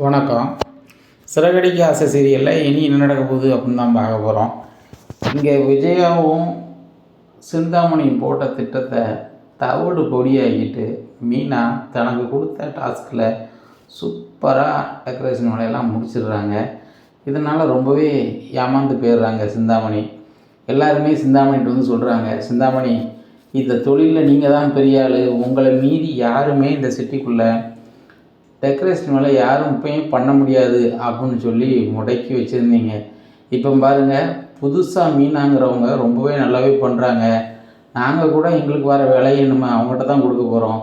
வணக்கம். சிறகடிக்க ஆசை சீரியலில் இனி என்ன நடக்க போகுது அப்படின்னு தான் பார்க்க போகிறோம். இங்கே விஜயாவும் சிந்தாமணியும் போட்ட திட்டத்தை தவிடு பொடியாகிட்டு மீனா தனக்கு கொடுத்த டாஸ்கில் சூப்பராக டெக்கரேஷன் வேலையெல்லாம் முடிச்சிடுறாங்க. இதனால் ரொம்பவே ஏமாந்து போயிடுறாங்க சிந்தாமணி. எல்லாருமே சிந்தாமணிட்டு வந்து சொல்கிறாங்க, சிந்தாமணி இந்த தொழிலில் நீங்கள் தான் பெரிய ஆள், உங்களை மீறி யாருமே இந்த சிட்டிக்குள்ளே டெக்கரேஷன் வேலை யாரும் இப்போயும் பண்ண முடியாது அப்படின்னு சொல்லி முடக்கி வச்சுருந்தீங்க. இப்போ பாருங்கள், புதுசாக மீனாங்கிறவங்க ரொம்பவே நல்லாவே பண்ணுறாங்க. நாங்கள் கூட எங்களுக்கு வர வேலையை நம்ம அவங்கள்ட்ட தான் கொடுக்க போகிறோம்.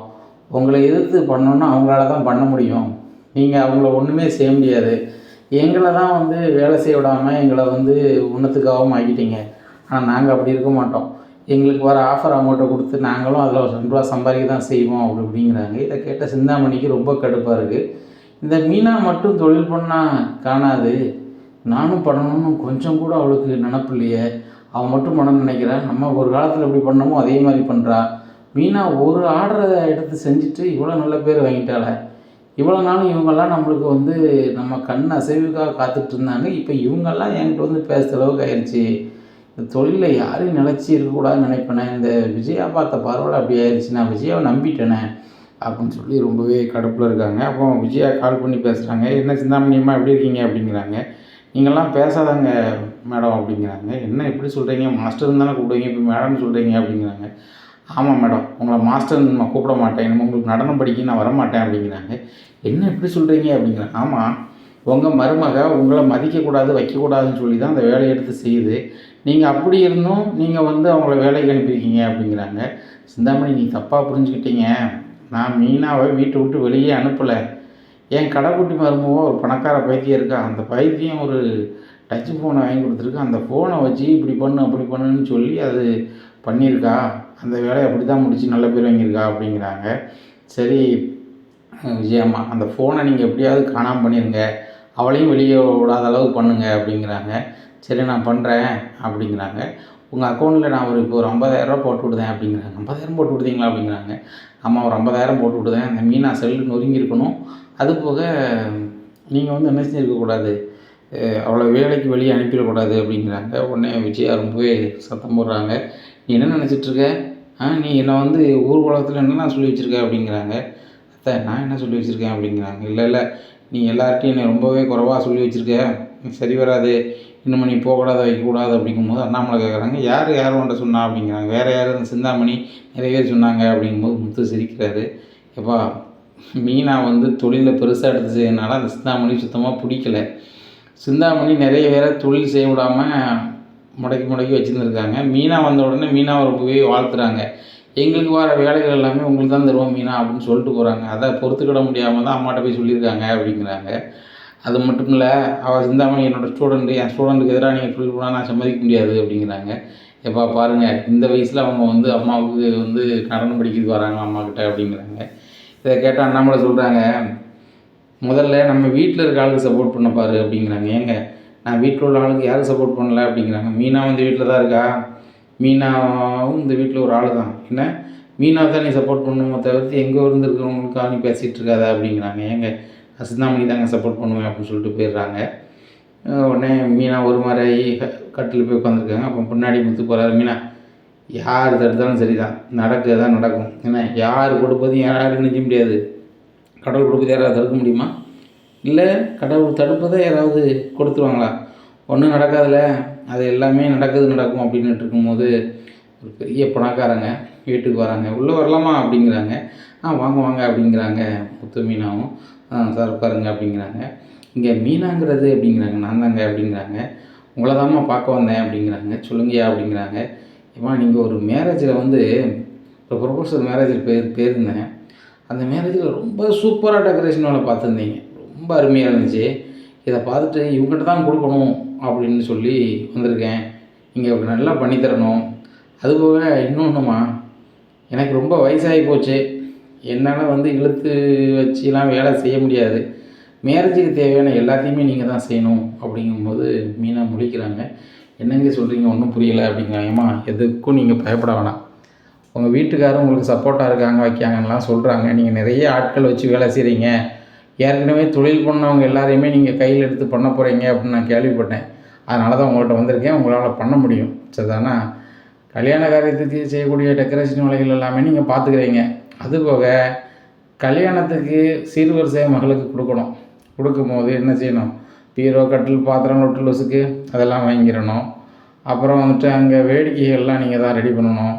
உங்களை எதிர்த்து பண்ணோன்னா அவங்களால தான் பண்ண முடியும். நீங்கள் அவங்கள ஒன்றுமே செய்ய முடியாது. எங்களை தான் வந்து வேலை செய்ய விடாமல் எங்களை வந்து ஒன்றுத்துக்காகவும் ஆக்கிட்டீங்க. ஆனால் நாங்கள் அப்படி இருக்க மாட்டோம். எங்களுக்கு வர ஆஃபர் அவங்கள்ட்ட கொடுத்து நாங்களும் அதில் ஒரு 2 ரூபா சம்பாதிக்க தான் செய்வோம் அப்படிங்கிறாங்க. இதை கேட்ட சிந்தாமணிக்கு ரொம்ப கடுப்பாக இருக்குது. இந்த மீனா மட்டும் தொழில் பண்ணால் காணாது, நானும் பண்ணணும்னு கொஞ்சம் கூட அவளுக்கு நினப்பு இல்லையே. அவன் மட்டும் பண்ண நினைக்கிறேன். நம்ம ஒரு காலத்தில் எப்படி பண்ணமோ அதே மாதிரி பண்ணுறா. மீனா ஒரு ஆர்டரை எடுத்து செஞ்சுட்டு இவ்வளோ நல்ல பேர் வாங்கிட்டாளே. இவ்வளோ நாளும் இவங்கெல்லாம் நம்மளுக்கு வந்து நம்ம கண் அசைவுக்காக காத்துட்டு இருந்தாங்க. இப்போ இவங்கெல்லாம் என்கிட்ட வந்து பேசுகிற அளவுக்கு ஆயிடுச்சு. இந்த தொழிலில் யாரையும் நிலச்சி இருக்கக்கூடாதுன்னு நினைப்பேனே. இந்த விஜயா பார்த்த பரவாயில்ல அப்படி ஆயிடுச்சு, நான் விஜயாவை நம்பிட்டேனே அப்படின்னு சொல்லி ரொம்பவே கடுப்பில் இருக்காங்க. அப்போ விஜயா கால் பண்ணி பேசுகிறாங்க, என்ன சிந்தாமணியம்மா எப்படி இருக்கீங்க அப்படிங்கிறாங்க. நீங்கள்லாம் பேசாதாங்க மேடம் அப்படிங்கிறாங்க. என்ன எப்படி சொல்கிறீங்க, மாஸ்டர்னு தானே கூப்பிடுவீங்க, இப்போ மேடம்னு சொல்கிறீங்க அப்படிங்கிறாங்க. ஆமாம் மேடம், உங்களை மாஸ்டர்னு நான் கூப்பிட மாட்டேன், நம்ம உங்களுக்கு நடனம் படிக்க நான் வரமாட்டேன் அப்படிங்கிறாங்க. என்ன எப்படி சொல்கிறீங்க அப்படிங்கிறாங்க. ஆமாம், உங்கள் மருமக உங்களை மதிக்கக்கூடாது வைக்கக்கூடாதுன்னு சொல்லி தான் அந்த வேலையை எடுத்து செய்யுது. நீங்கள் அப்படி இருந்தும் நீங்கள் வந்து அவங்கள வேலைக்கு அனுப்பியிருக்கீங்க அப்படிங்கிறாங்க. சிந்தாமணி, நீ தப்பாக புரிஞ்சுக்கிட்டீங்க. நான் மீனாவை வீட்டை விட்டு வெளியே அனுப்பலை. என் கடைக்குட்டி மருமவோ ஒரு பணக்கார பைத்தியம் இருக்கா, அந்த பைத்தியம் ஒரு டச்சு ஃபோனை வாங்கி கொடுத்துருக்கு. அந்த ஃபோனை வச்சு இப்படி பண்ணு அப்படி பண்ணுன்னு சொல்லி அது பண்ணியிருக்கா. அந்த வேலையை அப்படி தான் முடித்து நல்ல பேர் வாங்கியிருக்கா அப்படிங்கிறாங்க. சரி விஜயம்மா, அந்த ஃபோனை நீங்கள் எப்படியாவது காணாமல் பண்ணிடுங்க, அவளையும் வெளியே விடாத அளவுக்கு பண்ணுங்க அப்படிங்கிறாங்க. சரி நான் பண்ணுறேன் அப்படிங்கிறாங்க. உங்கள் அக்கௌண்ட்டில் நான் இப்போ ஒரு 50,000 போட்டு விடுதேன் அப்படிங்கிறாங்க. 50,000 போட்டு விடுதீங்களா அப்படிங்கிறாங்க. ஆமாம், ஒரு 50,000 போட்டு விடுதேன். அந்த மீனா செல்லு நொறுங்கியிருக்கணும். அது போக நீங்கள் வந்து என்ன செஞ்சுருக்கக்கூடாது, அவளை வேலைக்கு வெளியே அனுப்பிடக்கூடாது அப்படிங்கிறாங்க. உடனே விஜயா ரொம்பவே சத்தம் போடுறாங்க. நீ என்ன நினச்சிட்ருக்க, நீ என்னை வந்து ஊர் உலகத்தில் என்னெல்லாம் சொல்லி வச்சுருக்க அப்படிங்கிறாங்க. அத்தை, நான் என்ன சொல்லி வச்சுருக்கேன் அப்படிங்கிறாங்க. இல்லை நீ எல்லார்ட்டையும் என்னை ரொம்பவே குறைவாக சொல்லி வச்சுருக்க, சரி வராது, இன்னும் நீ போகக்கூடாது வைக்கக்கூடாது அப்படிங்கும்போது அண்ணாமலை கேட்குறாங்க, யார் உன்ட்ட சொன்னா அப்படிங்கிறாங்க. வேறு யார், அந்த சிந்தாமணி நிறைய பேர் சொன்னாங்க அப்படிங்கும்போது முத்து சிரிக்கிறாரு. எப்பா, மீனா வந்து தொழிலில் பெருசாக எடுத்து செய்யறதுனால அந்த சிந்தாமணி சுத்தமாக பிடிக்கல. சிந்தாமணி நிறைய பேரை தொழில் செய்ய விடாமல் முடக்கி வச்சுருந்துருக்காங்க. மீனா வந்த உடனே மீனாவை ரொம்பவே வாழ்த்துறாங்க. எங்களுக்கு வர வேலைகள் எல்லாமே உங்களுக்கு தான் தருவோம் மீனா அப்படின்னு சொல்லிட்டு போகிறாங்க. அதை பொறுத்துக்கிட முடியாமல் தான் அம்மாட்ட போய் சொல்லியிருக்காங்க அப்படிங்கிறாங்க. அது மட்டும் இல்லை, அவள் சிந்தாமணி என்னோடய ஸ்டூடெண்ட்டு, என் ஸ்டூடெண்ட்டுக்கு எதிராக நீங்கள் தொழில் போனால் நான் சம்மதிக்க முடியாது அப்படிங்கிறாங்க. எப்பா பாருங்கள், இந்த வயசில் அவங்க வந்து அம்மாவுக்கு வந்து நடனம் படிக்கிறதுக்கு வராங்க அம்மாக்கிட்ட அப்படிங்கிறாங்க. இதை கேட்டால் அண்ணாமலை சொல்கிறாங்க, முதல்ல நம்ம வீட்டில் இருக்க ஆளுக்கு சப்போர்ட் பண்ண பாரு அப்படிங்கிறாங்க. ஏங்க, நான் வீட்டில் உள்ள ஆளுக்கு யாரும் சப்போர்ட் பண்ணல அப்படிங்கிறாங்க. மீனா வந்து வீட்டில் தான் இருக்கா, மீனாவும் இந்த வீட்டில் ஒரு ஆள் தான், என்ன மீனாவை தான் நீ சப்போர்ட் பண்ணணுமோ தவிர்த்து எங்கே இருந்து இருக்கிறவங்களுக்காக நீ பேசிகிட்டு இருக்காத அப்படிங்கிறாங்க. ஏங்க, சிந்தாமணி தாங்க சப்போர்ட் பண்ணுவேன் அப்படின்னு சொல்லிட்டு போயிடுறாங்க. உடனே மீனா ஒரு மாதிரி கட்டில் போய் உட்காந்துருக்காங்க. அப்போ பின்னாடி முத்து போகிறாரு. மீனா, யார் தடுத்தாலும் சரி தான், நடக்க தான் நடக்கும். ஏன்னா யார் கொடுப்பதையும் யாரும் நினைக்க முடியாது. கடவுள் கொடுப்பது யாராவது தடுக்க முடியுமா? இல்லை கடவுள் தடுப்பதை யாராவது கொடுத்துருவாங்களா? ஒன்றும் நடக்காதுல்ல, அது எல்லாமே நடக்கும் அப்படின்ட்டு இருக்கும்போது ஒரு பெரிய பணக்காரங்க வீட்டுக்கு வராங்க. உள்ளே வரலாமா அப்படிங்கிறாங்க. வாங்க அப்படிங்கிறாங்க முத்து மீனாவும். சார் உட்காருங்க அப்படிங்கிறாங்க. இங்கே மீனாங்கிறது அப்படிங்கிறாங்க. நான் தாங்க அப்படிங்கிறாங்க. உங்களை தாம்மா பார்க்க வந்தேன் அப்படிங்கிறாங்க. சொல்லுங்கய்யா அப்படிங்கிறாங்க. ஏம்மா, நீங்கள் ஒரு மேரேஜில் வந்து ஒரு ப்ரொபோசல் மேரேஜில் போயிருந்தேன். அந்த மேரேஜில் ரொம்ப சூப்பராக டெக்கரேஷன் வேலை பார்த்துருந்தீங்க, ரொம்ப அருமையாக இருந்துச்சு. இதை பார்த்துட்டு இவங்ககிட்ட தான் கொடுக்கணும் அப்படின்னு சொல்லி வந்திருக்கேன். நீங்கள் நல்லா பண்ணித்தரணும். அதுபோக இன்னொன்றுமா, எனக்கு ரொம்ப வயசாகி போச்சு, என்னால் வந்து இழுத்து வச்சுலாம் வேலை செய்ய முடியாது. மேரேஜுக்கு தேவையான எல்லாத்தையுமே நீங்கள் தான் செய்யணும் அப்படிங்கும்போது மீனா முழிக்கிறாங்க. என்னங்க சொல்கிறீங்க, ஒன்றும் புரியலை அப்படிங்கிறாங்க. ஏம்மா, எதுக்கும் நீங்கள் பயப்பட வேணாம். உங்கள் வீட்டுக்காரரும் உங்களுக்கு சப்போர்ட்டாக இருக்காங்க வைக்காங்கலாம் சொல்கிறாங்க. நீங்கள் நிறைய ஆட்கள் வச்சு வேலை செய்கிறீங்க, ஏற்கனவே தொழில் பண்ணவங்க எல்லாரையுமே நீங்கள் கையில் எடுத்து பண்ண போகிறீங்க அப்படின்னு நான் கேள்விப்பட்டேன். அதனால தான் உங்கள்கிட்ட வந்திருக்கேன். உங்களால் பண்ண முடியும் சரிதானா? கல்யாண காரியத்துக்கு செய்யக்கூடிய டெக்கரேஷன் வேலைகள் எல்லாமே நீங்கள் பார்த்துக்கிறீங்க. அதுபோக கல்யாணத்துக்கு சீர்வரிசை மகளுக்கு கொடுக்கணும். கொடுக்கும்போது என்ன செய்யணும்? பீரோ, கட்டில், பாத்திரம், லொட்டு லொசுக்கு அதெல்லாம் வாங்கிடணும். அப்புறம் வந்துட்டு அங்கே வேடிக்கைகள்லாம் நீங்கள் தான் ரெடி பண்ணணும்.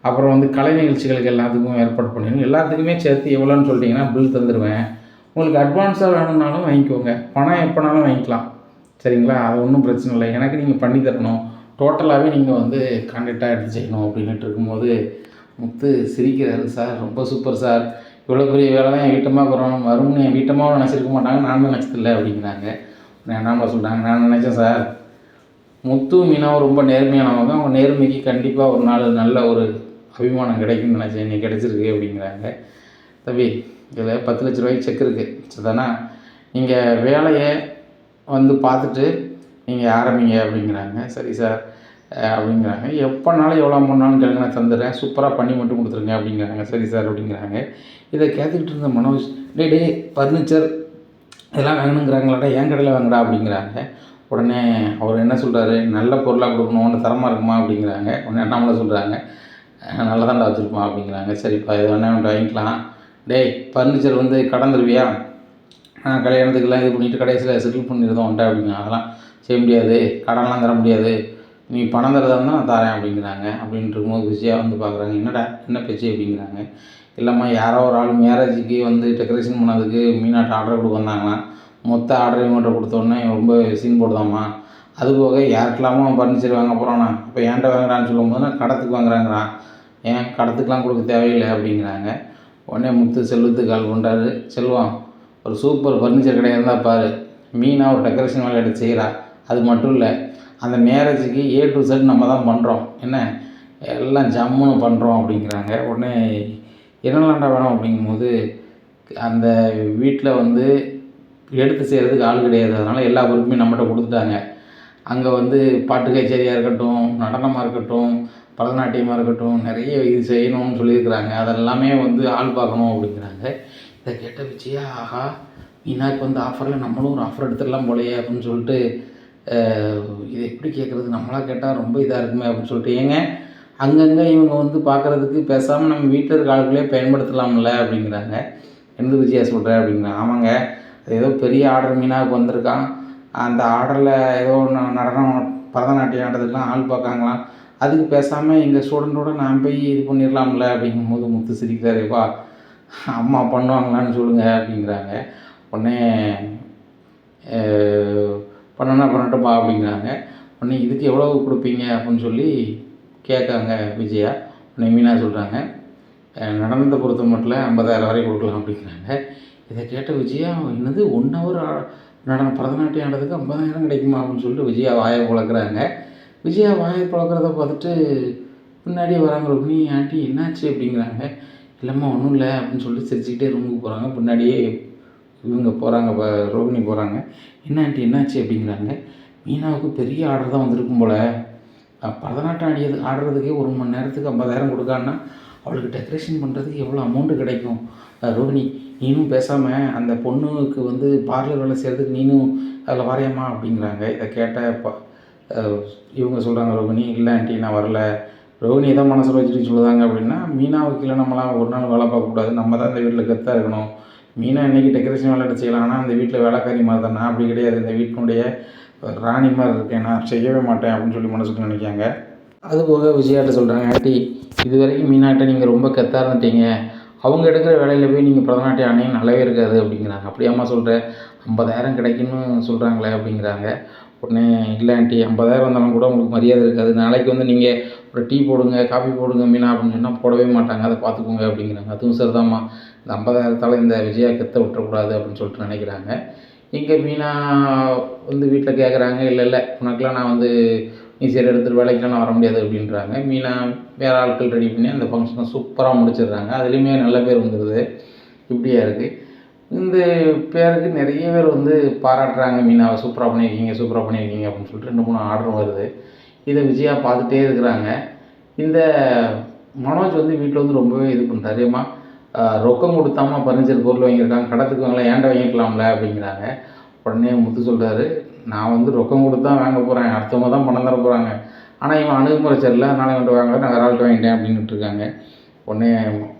அப்புறம் வந்து கலை நிகழ்ச்சிகளுக்கு எல்லாத்துக்கும் ஏற்பாடு பண்ணிடணும். எல்லாத்துக்குமே சேர்த்து எவ்வளோன்னு சொல்லிட்டிங்கன்னா பில் தந்துடுவேன். உங்களுக்கு அட்வான்ஸாக வேணும்னாலும் வாங்கிக்கோங்க. பணம் எப்போனாலும் வாங்கிக்கலாம் சரிங்களா? அது ஒன்றும் பிரச்சனை இல்லை. எனக்கு நீங்கள் பண்ணி தரணும். டோட்டலாகவே நீங்கள் வந்து கான்ட்ராக்டாக எடுத்து செய்யணும் அப்படின்ட்டு இருக்கும்போது முத்து சிரிக்கிறாரு. சார் ரொம்ப சூப்பர் சார், இவ்வளோ பெரிய வேலை தான் என் வீட்டமாக வரும்னு என் வீட்டமாக நினச்சிருக்க மாட்டாங்க, நான் நினச்சதில்லை அப்படிங்கிறாங்க. என்ன சொல்கிறாங்க, நான் நினச்சேன் சார் முத்து மீனாவும் ரொம்ப நேர்மையானவங்க, அவங்க நேர்மைக்கு கண்டிப்பாக ஒரு நாள் நல்ல ஒரு அபிமானம் கிடைக்கும்னு நினச்சேன், இன்னைக்கு கிடச்சிருக்கு அப்படிங்கிறாங்க. தம்பி இதில் 10 லட்ச ரூபாய்க்கு செக் இருக்குது சரிதானா? நீங்கள் வேலையை வந்து பார்த்துட்டு நீங்கள் ஆரம்பிங்க அப்படிங்கிறாங்க. சரி சார் அப்படிங்கிறாங்க. எப்போனாலும் எவ்வளோ அமௌண்ட்னாலும் கேளுங்க, நான் தந்துடுறேன், சூப்பராக பண்ணி மட்டும் கொடுத்துருங்க அப்படிங்கிறாங்க. சரி சார் அப்படிங்கிறாங்க. இதை கேட்டுக்கிட்டு இருந்த மனோஜ், டே ஃபர்னிச்சர் இதெல்லாம் வாங்கணுங்கிறாங்களாடா, என் கடையில் வாங்கடா அப்படிங்கிறாங்க. உடனே அவர் என்ன சொல்கிறாரு, நல்ல பொருளாக கொடுக்கணும், ஒன்று தரமாக இருக்குமா அப்படிங்கிறாங்க. உடனே அண்ணாமலை சொல்கிறாங்க, நல்லா தான்டா வச்சுருப்பான் அப்படிங்கிறாங்க. சரிப்பா இது வேணா ஒன்று வாங்கிக்கலாம். டேய் ஃபர்னிச்சர் வந்து கடன் தருவியா? கல்யாணத்துக்கெல்லாம் இது பண்ணிவிட்டு கடைசியில் செட்டில் பண்ணிடுறோம் உண்டா அப்படிங்க. அதெல்லாம் செய்ய முடியாது, கடன்லாம் தர முடியாது, நீ பணம் தரதா இருந்தால் நான் தரேன் அப்படிங்கிறாங்க. அப்படின்ட்டு இருக்கும்போது விஜயா வந்து பார்க்குறாங்க, என்னடா என்ன பேச்சு அப்படிங்கிறாங்க. இல்லைம்மா யாரோ ஒரு ஆள் மேரேஜுக்கு வந்து டெக்கரேஷன் பண்ணதுக்கு மீனாட்ட ஆர்டர் கொடுக்க வந்தாங்களாம், மொத்த ஆர்டர் இவங்கள்ட்ட கொடுத்தோன்னே ரொம்ப சீன் போடுதாம்மா. அதுபோக யாருக்கெல்லாமோ ஃபர்னிச்சர் வாங்க போகிறானா, இப்போ ஏன்ட்ட வாங்குறான்னு சொல்லும்போது நான் கடத்துக்கு வாங்குறாங்கிறான், ஏன் கடத்துக்கெலாம் கொடுக்க தேவையில்லை அப்படிங்கிறாங்க. உடனே முத்து செல்வத்துக்கு கால் கொண்டாரு, செல்வம் ஒரு சூப்பர் ஃபர்னிச்சர் கடையாக இருந்தால் பாரு, மீனா ஒரு டெக்கரேஷன் வேலை எடுத்து செய்கிறா, அது மட்டும் இல்லை அந்த மேரேஜுக்கு A to Z நம்ம தான் பண்ணுறோம், என்ன எல்லாம் ஜம்முன்னு பண்ணுறோம் அப்படிங்கிறாங்க. உடனே என்னெல்லாம்டா வேணும் அப்படிங்கும்போது, அந்த வீட்டில் வந்து எடுத்து செய்கிறதுக்கு ஆள் கிடையாது, அதனால் எல்லா பொறுப்புமே நம்மகிட்ட கொடுத்துட்டாங்க. அங்கே வந்து பாட்டு கச்சேரியாக இருக்கட்டும், நடனமாக இருக்கட்டும், பரதநாட்டியமாக இருக்கட்டும், நிறைய இது செய்யணும்னு சொல்லியிருக்கிறாங்க, அதெல்லாமே வந்து ஆள் பார்க்கணும் அப்படிங்கிறாங்க. இதை கேட்ட விஜயா, ஆஹா மீனாக்கு வந்து ஆஃபரில் நம்மளும் ஒரு ஆஃபர் எடுத்துடலாம் போலையே அப்படின்னு சொல்லிட்டு, இது எப்படி கேட்குறது, நம்மளாக கேட்டால் ரொம்ப இதாக இருக்குமே அப்படின்னு சொல்லிட்டு, ஏங்க அங்கங்கே இவங்க வந்து பார்க்குறதுக்கு பேசாமல் நம்ம வீட்டில் இருக்க ஆட்களே பயன்படுத்தலாம்ல அப்படிங்கிறாங்க. எந்த விஜயா சொல்கிற அப்படிங்கிறாங்க. ஆமாங்க, ஏதோ பெரிய ஆர்டர் மீனாவுக்கு வந்திருக்கான், அந்த ஆர்டரில் ஏதோ நடனம் பரதநாட்டியம் ஆடுறதுக்கெலாம் ஆள் பார்க்காங்களாம், அதுக்கு பேசாமல் எங்கள் ஸ்டூடெண்ட்டோட நான் போய் இது பண்ணிடலாம்ல அப்படிங்கும்போது முத்து சிரிக்கிறாரு, வா அம்மா பண்ணுவாங்களான்னு சொல்லுங்கள் அப்படிங்கிறாங்க. உடனே பண்ணட்டும்பா அப்படிங்கிறாங்க. உடனே இதுக்கு எவ்வளோ கொடுப்பீங்க அப்படின்னு சொல்லி கேட்காங்க விஜயா. உடனே மீனா சொல்கிறாங்க, நடனத்தை பொறுத்த மட்டும் 50,000 வரை கொடுக்கலாம் அப்படிங்கிறாங்க. இதை கேட்ட விஜயா, என்னது 1 ஹவர் நடனம் பரதநாட்டியம் ஆடுறதுக்கு 50,000 கிடைக்குமா அப்படின்னு சொல்லிட்டு விஜயா வாயை பிளக்குறாங்க. விஜயா வாயை பிளக்கிறத பார்த்துட்டு பின்னாடியே வராங்க ரோகிணி, ஆண்டி என்னாச்சு அப்படிங்கிறாங்க. இல்லைம்மா ஒன்றும் இல்லை அப்படின்னு சொல்லிட்டு சிரிச்சுக்கிட்டே ரூமுக்கு போகிறாங்க. பின்னாடியே இவங்க போகிறாங்க, ரோகிணி போகிறாங்க. என்ன ஆண்டி என்னாச்சு அப்படிங்கிறாங்க. மீனாவுக்கு பெரிய ஆர்டர் தான் வந்திருக்கும் போல், பரதநாட்டியம் ஆடுறதுக்கே 1 மணி நேரத்துக்கு 50,000 கொடுக்கான்னா அவளுக்கு டெக்கரேஷன் பண்ணுறதுக்கு எவ்வளோ அமௌண்ட்டு கிடைக்கும். ரோகிணி நீனும் பேசாமல் அந்த பொண்ணுக்கு வந்து பார்லர் வேலை செய்கிறதுக்கு நீனும் அதில் வரையம்மா அப்படிங்கிறாங்க. இதை கேட்ட இவங்க சொல்கிறாங்க ரோகிணி, இல்லை ஆண்டி நான் வரல, ரோகிணி தான் மனசில் வச்சுட்டு சொல்லுதாங்க அப்படின்னா, மீனாவுக்கு இல்லை நம்மளாம் ஒரு நாள் வேலை பார்க்கக்கூடாது, நம்ம தான் இந்த வீட்டில் கெத்தாக இருக்கணும், மீனா இன்றைக்கி டெக்கரேஷன் வேலை செய்யலாம், ஆனால் அந்த வீட்டில் வேலைக்காரி மாதிரி தான், நான் அப்படி கிடையாது, இந்த வீட்டினுடைய ராணி மாதிரி இருக்கேன், நான் செய்யவே மாட்டேன் அப்படின்னு சொல்லி மனசுக்கு நினைக்காங்க. அதுபோக விஜயாட்ட சொல்கிறாங்க, ஆண்டி இது வரைக்கும் மீனாட்ட நீங்கள் ரொம்ப கெத்தாக இருந்துட்டீங்க, அவங்க எடுக்கிற வேலையில் போய் நீங்கள் பரதநாட்டியம் ஆணையம் நல்லாவே இருக்காது அப்படிங்கிறாங்க. அப்படியாம்மா சொல்கிறேன், 50,000 கிடைக்குன்னு சொல்கிறாங்களே அப்படிங்கிறாங்க. உடனே இல்லை ஆண்டி 50,000 வந்தாலும் கூட உங்களுக்கு மரியாதை இருக்காது, நாளைக்கு வந்து நீங்கள் ஒரு டீ போடுங்க, காஃபி போடுங்க மீனா அப்படின்னு சொன்னால் போடவே மாட்டாங்க, அதை பார்த்துக்கோங்க அப்படிங்கிறாங்க. அதுவும் சரிதாம்மா, இந்த 50,000 இந்த விஜயா கெத்த விட்டுறக்கூடாது அப்படின்னு சொல்லிட்டு நினைக்கிறாங்க. இங்கே மீனா வந்து வீட்டில் கேட்குறாங்க, இல்லை உனக்கெலாம் நான் வந்து நீ சரி எடுத்துகிட்டு வேலைக்கெலாம் நான் வர முடியாது அப்படின்றாங்க. மீனா வேறு ஆட்கள் ரெடி பண்ணி அந்த ஃபங்க்ஷனை சூப்பராக முடிச்சிடுறாங்க. அதுலேயுமே நல்ல பேர் வந்துடுது. இப்படியா இருக்குது. இந்த பேருக்கு நிறைய பேர் வந்து பாராட்டுறாங்க, மீனாவை சூப்பராக பண்ணியிருக்கீங்க அப்படின்னு சொல்லிட்டு 2-3 ஆர்டர் வருது. இதை விஜயா பார்த்துட்டே இருக்கிறாங்க. இந்த மனோஜ் வந்து வீட்டில் வந்து ரொம்பவே இது பண்ணுறாரு, அம்மா ரொக்கம் கொடுத்தாம பர்னிச்சர் பொருள் வாங்கியிருக்காங்க, கடத்துக்கு வாங்கலாம், ஏன்டா வாங்கிக்கலாம்ல அப்படிங்கிறாங்க. உடனே முத்து சொல்கிறாரு, நான் வந்து ரொக்கம் கொடுத்து தான் வாங்க போகிறேன், அடுத்தவங்க தான் பணம் தர போகிறாங்க. ஆனால் இவன் அணுகுமுறை சரியில்லை, அதனால் இவன்ட்டு வாங்கல, நான் வேறு ஆள்கிட்ட வாங்கிட்டேன் அப்படின்ட்டு இருக்காங்க. உடனே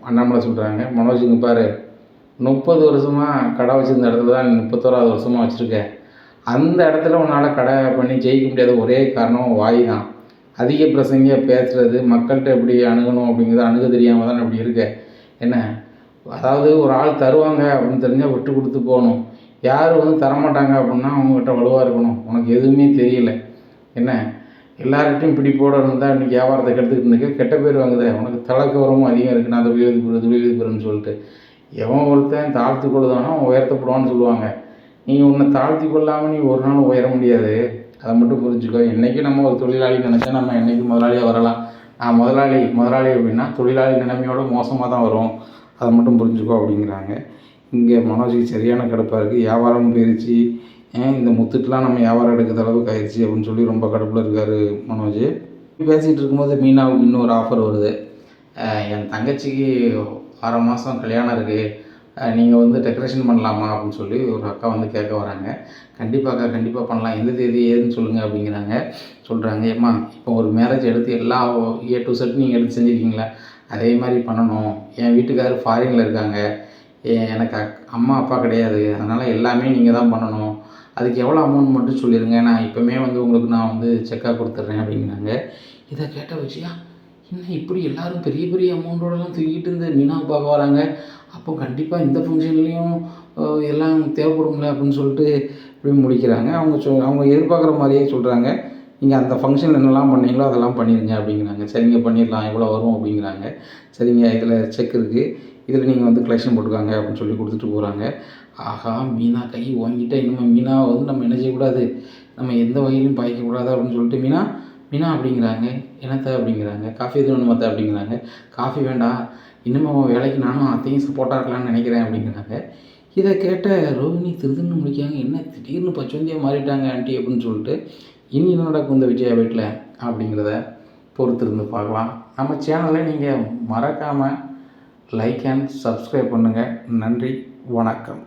அண்ணாமலை சொல்கிறாங்க, மனோஜுங்க பாரு, 30 வருஷமாக கடை வச்சுருந்த இடத்துல தான் நீ 31வது வருஷமாக வச்சுருக்க. அந்த இடத்துல உன்னால் கடை பண்ணி ஜெயிக்க முடியாத ஒரே காரணம் வாய் தான். அதிக பிரசங்கியாக பேசுகிறது, மக்கள்கிட்ட எப்படி அணுகணும் அப்படிங்கிறது அணுக தெரியாமல் தான் இப்படி இருக்க. என்ன, அதாவது ஒரு ஆள் தருவாங்க அப்படின்னு தெரிஞ்சால் விட்டு கொடுத்து போகணும். யார் வந்து தரமாட்டாங்க அப்படின்னா அவங்ககிட்ட வலுவாக இருக்கணும். உனக்கு எதுவுமே தெரியல. என்ன, எல்லார்கிட்டையும் பிடிப்போடு இருந்தால் இன்றைக்கி வியாபாரத்தை கெடுத்துக்கிட்டு இருக்க, கெட்ட பேர் வாங்குதே, உனக்கு தலைக்கவரமும் அதிகம் இருக்குது, நான் தொழிலதிபர்னு சொல்லிட்டு. எவன் ஒருத்தன் தாழ்த்தி கொள்ளுதானோ அவன் உயர்த்தப்படுவான்னு சொல்லுவாங்க. நீ உன்னை தாழ்த்தி கொள்ளாமல் நீ ஒரு நாள் உயர முடியாது, அதை மட்டும் புரிஞ்சுக்கோ. என்றைக்கும் நம்ம ஒரு தொழிலாளி நினச்சா நம்ம என்றைக்கும் முதலாளியாக வரலாம். நான் முதலாளி அப்படின்னா தொழிலாளி நிலைமையோட மோசமாக தான் வரும், அதை மட்டும் புரிஞ்சுக்கோ அப்படிங்கிறாங்க. இங்கே மனோஜுக்கு சரியான கடுப்பாக இருக்குது. வியாபாரம் போயிடுச்சு, இந்த முத்துட்டுலாம் நம்ம வியாபாரம் எடுக்கிற அளவுக்கு ஆயிடுச்சு அப்படின்னு சொல்லி ரொம்ப கடுப்பில் இருக்கார் மனோஜ். பேசிகிட்டு இருக்கும்போது மீனாவுக்கு இன்னொரு ஆஃபர் வருது. என் தங்கச்சிக்கு 6 மாதம் கல்யாணம் இருக்குது, நீங்கள் வந்து டெக்கரேஷன் பண்ணலாமா அப்படின்னு சொல்லி ஒரு அக்கா வந்து கேட்க வராங்க. கண்டிப்பாக அக்கா, கண்டிப்பாக பண்ணலாம், எந்த தேதி ஏதுன்னு சொல்லுங்கள் அப்படிங்கிறாங்க. சொல்கிறாங்க, ஏம்மா இப்போ ஒரு மேரேஜ் எடுத்து எல்லா A to Z நீங்கள் எடுத்து செஞ்சுருக்கீங்களா, அதே மாதிரி பண்ணணும். என் வீட்டுக்காரர் ஃபாரினில் இருக்காங்க, எனக்கு அம்மா அப்பா கிடையாது, அதனால் எல்லாமே நீங்கள் தான் பண்ணணும். அதுக்கு எவ்வளோ அமௌண்ட் மட்டும் சொல்லிடுங்க, நான் இப்போமே வந்து உங்களுக்கு நான் வந்து செக்காக கொடுத்துட்றேன் அப்படிங்கிறாங்க. இதை கேட்ட வச்சியா, இன்னும் இப்படி எல்லோரும் பெரிய பெரிய அமௌண்ட்டோடலாம் தூக்கிட்டு இந்த மீனாவை பார்க்க வராங்க, அப்போ கண்டிப்பாக இந்த ஃபங்க்ஷன்லேயும் எல்லாம் தேவைப்படுங்களே அப்படின்னு சொல்லிட்டு இப்படி முடிக்கிறாங்க. அவங்க எதிர்பார்க்குற மாதிரியே சொல்கிறாங்க, நீங்கள் அந்த ஃபங்க்ஷனில் என்னெல்லாம் பண்ணீங்களோ அதெல்லாம் பண்ணிடுங்க அப்படிங்கிறாங்க. சரிங்க பண்ணிடலாம், எவ்வளோ வரும் அப்படிங்கிறாங்க. சரிங்க, இதில் செக் இருக்குது, இதில் நீங்கள் வந்து கலெக்ஷன் போட்டுக்காங்க அப்படின்னு சொல்லி கொடுத்துட்டு போகிறாங்க. ஆஹா, மீனா கை வாங்கிட்டா இனிமேல் மீனாவை வந்து நம்ம என்ன செய்யக்கூடாது, நம்ம எந்த வகையிலும் பாய்க்கக்கூடாது அப்படின்னு சொல்லிட்டு மீனா அப்படிங்கிறாங்க. என்னத்த அப்படிங்கிறாங்க. காஃபி எதுவும் வேணுமாத்த அப்படிங்கிறாங்க. காஃபி வேண்டாம், இன்னும் வேலைக்கு நானும் அத்தையும் சப்போர்ட்டாக இருக்கலாம்னு நினைக்கிறேன் அப்படிங்கிறாங்க. இதை கேட்ட ரோஹிணி திருதுன்னு முடிக்காங்க. என்ன திடீர்னு பச்சவந்தியாக மாறிட்டாங்க ஆண்டி அப்படின்னு சொல்லிட்டு. இனி என்ன நடக்கும் இந்த விஜயா வீட்டில் அப்படிங்கிறத பொறுத்திருந்து பார்க்கலாம். நம்ம சேனலை நீங்கள் மறக்காமல் லைக் அண்ட் சப்ஸ்கிரைப் பண்ணுங்கள். நன்றி, வணக்கம்.